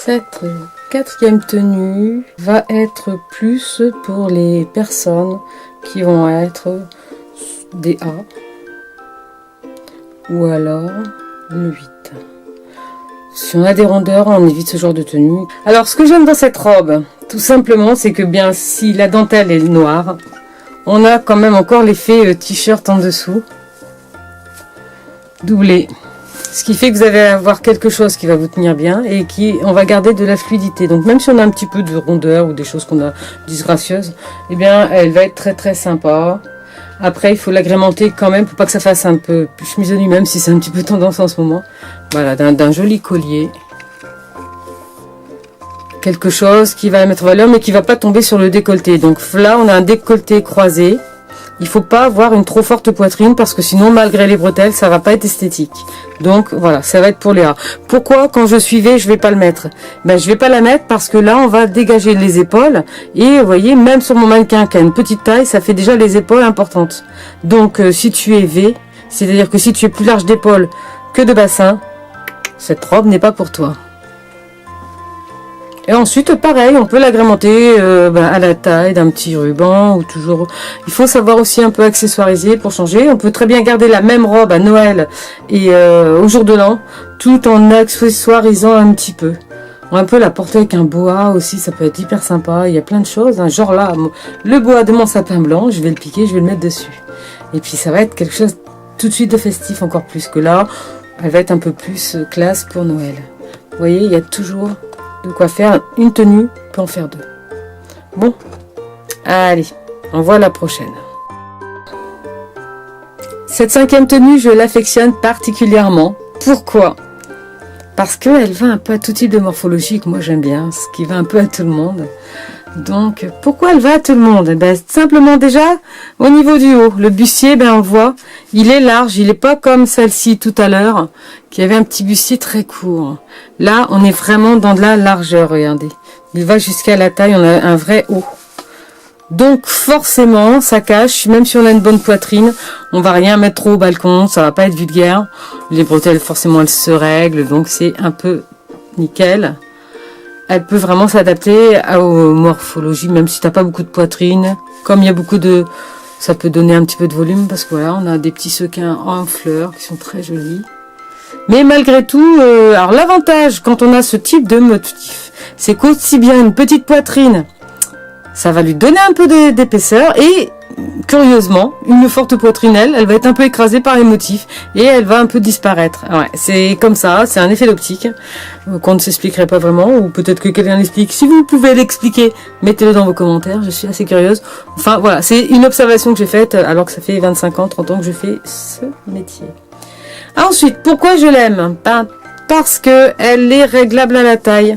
Cette quatrième tenue va être plus pour les personnes qui vont être des A ou alors le 8. Si on a des rondeurs, on évite ce genre de tenue. Alors ce que j'aime dans cette robe, tout simplement, c'est que bien si la dentelle est noire, on a quand même encore l'effet t-shirt en dessous, doublé. Ce qui fait que vous allez avoir quelque chose qui va vous tenir bien et on va garder de la fluidité. Donc même si on a un petit peu de rondeur ou des choses qu'on a disgracieuses, eh bien elle va être très très sympa. Après il faut l'agrémenter quand même pour pas que ça fasse un peu chemisonnu, même si c'est un petit peu tendance en ce moment. Voilà, d'un joli collier. Quelque chose qui va mettre en valeur mais qui va pas tomber sur le décolleté. Donc là on a un décolleté croisé. Il faut pas avoir une trop forte poitrine parce que sinon malgré les bretelles ça va pas être esthétique. Donc voilà, ça va être pour les A. Pourquoi quand je suis V je vais pas le mettre? Ben je vais pas la mettre parce que là on va dégager les épaules et vous voyez même sur mon mannequin qui a une petite taille ça fait déjà les épaules importantes. Donc si tu es V, c'est à dire que si tu es plus large d'épaule que de bassin, cette robe n'est pas pour toi. Et ensuite, pareil, on peut l'agrémenter à la taille d'un petit ruban ou toujours. Il faut savoir aussi un peu accessoiriser pour changer. On peut très bien garder la même robe à Noël et au jour de l'an, tout en accessoirisant un petit peu. On peut la porter avec un boa aussi, ça peut être hyper sympa. Il y a plein de choses. Hein. Genre là, le boa de mon sapin blanc, je vais le piquer, je vais le mettre dessus. Et puis ça va être quelque chose tout de suite de festif encore plus que là. Elle va être un peu plus classe pour Noël. Vous voyez, il y a toujours de quoi faire une tenue, on peut en faire deux. Bon, allez, on voit la prochaine. Cette cinquième tenue, je l'affectionne particulièrement. Pourquoi? Parce qu'elle va un peu à tout type de morphologie que moi j'aime bien, ce qui va un peu à tout le monde. Donc, pourquoi elle va à tout le monde? Ben, simplement déjà, au niveau du haut, le bustier, ben, on voit, il est large, il n'est pas comme celle-ci tout à l'heure, qui avait un petit bustier très court. Là, on est vraiment dans de la largeur, regardez. Il va jusqu'à la taille, on a un vrai haut. Donc, forcément, ça cache, même si on a une bonne poitrine, on va rien mettre trop au balcon, ça va pas être vulgaire. Les bretelles, forcément, elles se règlent, donc c'est un peu nickel. Elle peut vraiment s'adapter aux morphologies, même si tu n'as pas beaucoup de poitrine. Comme il y a beaucoup de... Ça peut donner un petit peu de volume, parce que voilà, on a des petits sequins en fleurs qui sont très jolis. Mais malgré tout, alors l'avantage quand on a ce type de motif, c'est qu'aussi bien une petite poitrine, ça va lui donner un peu d'épaisseur et... Curieusement, une forte poitrine, elle va être un peu écrasée par les motifs et elle va un peu disparaître. Ouais, c'est comme ça, c'est un effet d'optique qu'on ne s'expliquerait pas vraiment, ou peut-être que quelqu'un l'explique. Si vous pouvez l'expliquer, mettez-le dans vos commentaires, je suis assez curieuse. Enfin voilà, c'est une observation que j'ai faite alors que ça fait 25 ans, 30 ans que je fais ce métier. Ensuite, pourquoi je l'aime? Parce que elle est réglable à la taille.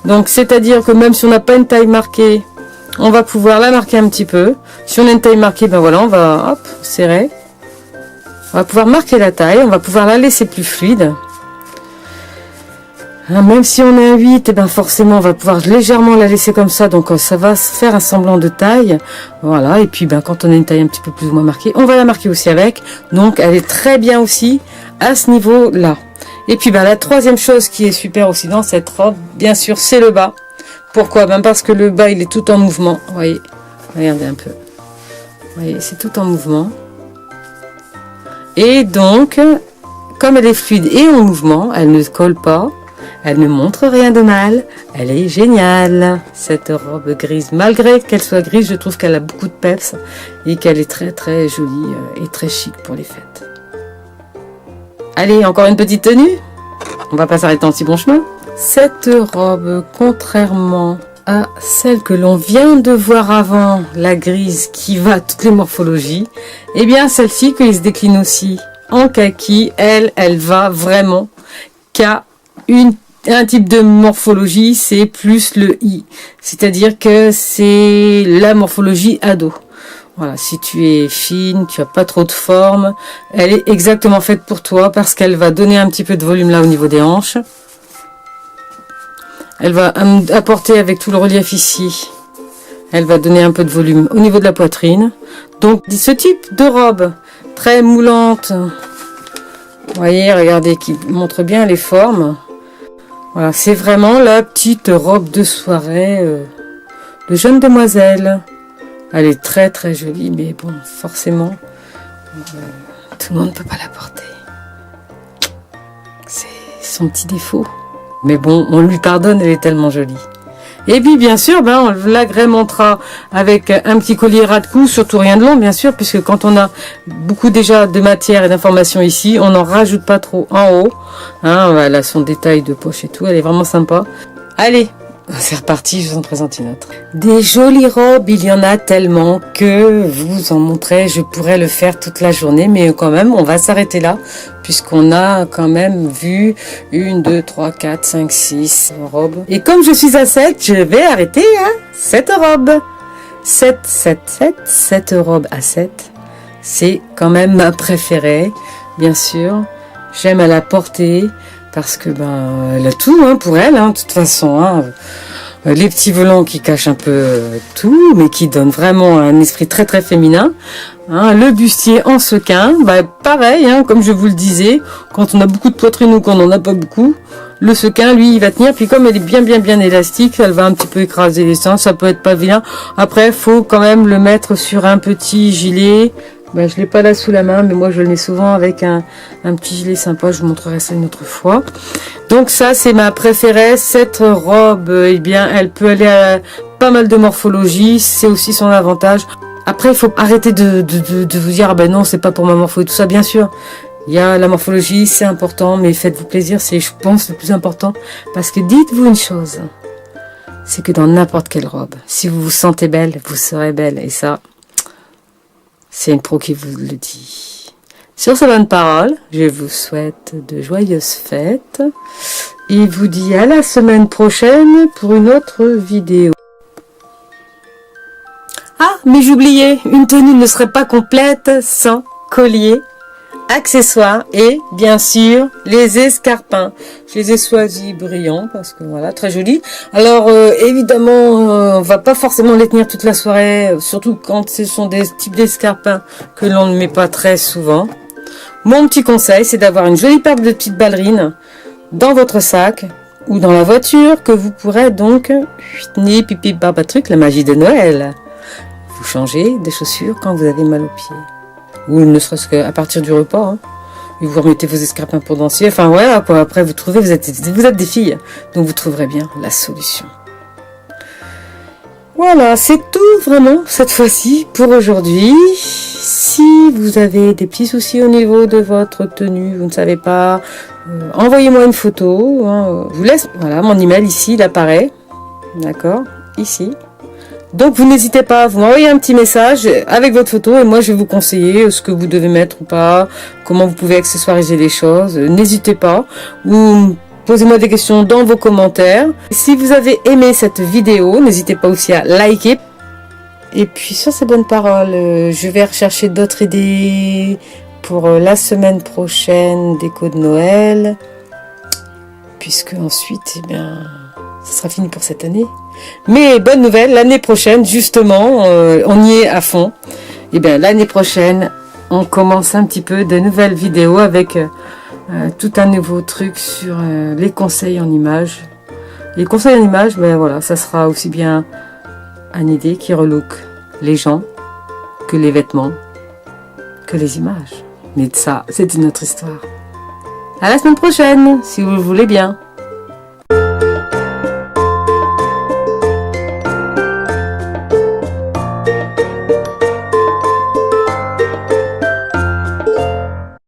Donc c'est-à-dire que même si on n'a pas une taille marquée, on va pouvoir la marquer un petit peu. Si on a une taille marquée, ben voilà, on va hop, serrer. On va pouvoir marquer la taille, on va pouvoir la laisser plus fluide. Hein, même si on est un 8, et ben forcément, on va pouvoir légèrement la laisser comme ça. Donc ça va se faire un semblant de taille. Voilà, et puis ben quand on a une taille un petit peu plus ou moins marquée, on va la marquer aussi avec. Donc elle est très bien aussi à ce niveau-là. Et puis ben la troisième chose qui est super aussi dans cette robe, bien sûr, c'est le bas. Pourquoi? Ben parce que le bas, il est tout en mouvement. Vous voyez, regardez un peu. Vous voyez, c'est tout en mouvement. Et donc, comme elle est fluide et en mouvement, elle ne colle pas, elle ne montre rien de mal. Elle est géniale, cette robe grise. Malgré qu'elle soit grise, je trouve qu'elle a beaucoup de peps et qu'elle est très très jolie et très chic pour les fêtes. Allez, encore une petite tenue. On va pas s'arrêter en si bon chemin. Cette robe, contrairement à celle que l'on vient de voir avant, la grise qui va à toutes les morphologies, eh bien celle-ci, qui se décline aussi en kaki, elle va vraiment qu'à un type de morphologie, c'est plus le I. C'est-à-dire que c'est la morphologie ado. Voilà, si tu es fine, tu as pas trop de forme, elle est exactement faite pour toi parce qu'elle va donner un petit peu de volume là au niveau des hanches. Elle va apporter avec tout le relief ici. Elle va donner un peu de volume au niveau de la poitrine. Donc, ce type de robe très moulante, vous voyez, regardez, qui montre bien les formes. Voilà, c'est vraiment la petite robe de soirée de jeune demoiselle. Elle est très très jolie, mais bon, forcément, tout le monde ne peut pas la porter. C'est son petit défaut. Mais bon, on lui pardonne, elle est tellement jolie. Et puis bien sûr, on l'agrémentera avec un petit collier ras de cou, surtout rien de long bien sûr, puisque quand on a beaucoup déjà de matière et d'informations ici, on n'en rajoute pas trop en haut. Hein, elle a son détail de poche et tout, elle est vraiment sympa. Allez, c'est reparti, je vous en présente une autre. Des jolies robes, il y en a tellement que vous en montrer, je pourrais le faire toute la journée, mais quand même, on va s'arrêter là, puisqu'on a quand même vu 1, 2, 3, 4, 5, 6 robes. Et comme je suis à 7, je vais arrêter à 7 robes. 7 robes à 7. C'est quand même ma préférée, bien sûr. J'aime à la porter. Parce que elle a tout pour elle, de toute façon. Les petits volants qui cachent un peu tout, mais qui donnent vraiment un esprit très très féminin. Le bustier en sequin, pareil, comme je vous le disais, quand on a beaucoup de poitrine ou qu'on n'en a pas beaucoup, le sequin, lui, il va tenir. Puis comme elle est bien élastique, elle va un petit peu écraser les seins, ça peut être pas vilain. Après, faut quand même le mettre sur un petit gilet. Je l'ai pas là sous la main, mais moi je le mets souvent avec un petit gilet sympa. Je vous montrerai ça une autre fois. Donc ça, c'est ma préférée. Cette robe, elle peut aller à pas mal de morphologie. C'est aussi son avantage. Après, il faut arrêter de vous dire non, c'est pas pour ma morpho et tout ça. Bien sûr, il y a la morphologie, c'est important, mais faites-vous plaisir, c'est, je pense, le plus important. Parce que dites-vous une chose, c'est que dans n'importe quelle robe, si vous vous sentez belle, vous serez belle. Et ça, c'est une pro qui vous le dit. Sur ces bonnes paroles, je vous souhaite de joyeuses fêtes et vous dis à la semaine prochaine pour une autre vidéo. Ah, mais j'oubliais, une tenue ne serait pas complète sans collier, accessoires et bien sûr les escarpins. Je les ai choisis brillants parce que voilà, très jolis. Alors évidemment, on va pas forcément les tenir toute la soirée, surtout quand ce sont des types d'escarpins que l'on ne met pas très souvent. Mon petit conseil, c'est d'avoir une jolie paire de petites ballerines dans votre sac ou dans la voiture que vous pourrez donc ni pipi barba truc, la magie de Noël. Vous changez des chaussures quand vous avez mal aux pieds. Ou ne serait-ce qu'à partir du repas. Et vous remettez vos escarpins pour danser. Enfin voilà quoi. Après vous trouvez, vous êtes des filles. Donc vous trouverez bien la solution. Voilà, c'est tout vraiment cette fois-ci pour aujourd'hui. Si vous avez des petits soucis au niveau de votre tenue, vous ne savez pas, envoyez-moi une photo. Je vous laisse, voilà, mon email ici, il apparaît. D'accord, ici. Donc vous n'hésitez pas, vous m'envoyez un petit message avec votre photo et moi je vais vous conseiller ce que vous devez mettre ou pas, comment vous pouvez accessoiriser les choses. N'hésitez pas, ou posez-moi des questions dans vos commentaires. Si vous avez aimé cette vidéo, n'hésitez pas aussi à liker. Et puis sur ces bonnes paroles, je vais rechercher d'autres idées pour la semaine prochaine, déco de Noël. Puisque ensuite, ça sera fini pour cette année. Mais bonne nouvelle, l'année prochaine, justement, on y est à fond. L'année prochaine, on commence un petit peu de nouvelles vidéos avec tout un nouveau truc sur les conseils en images. Les conseils en images, voilà, ça sera aussi bien une idée qui relook les gens que les vêtements, que les images. Mais ça, c'est une autre histoire. À la semaine prochaine, si vous le voulez bien.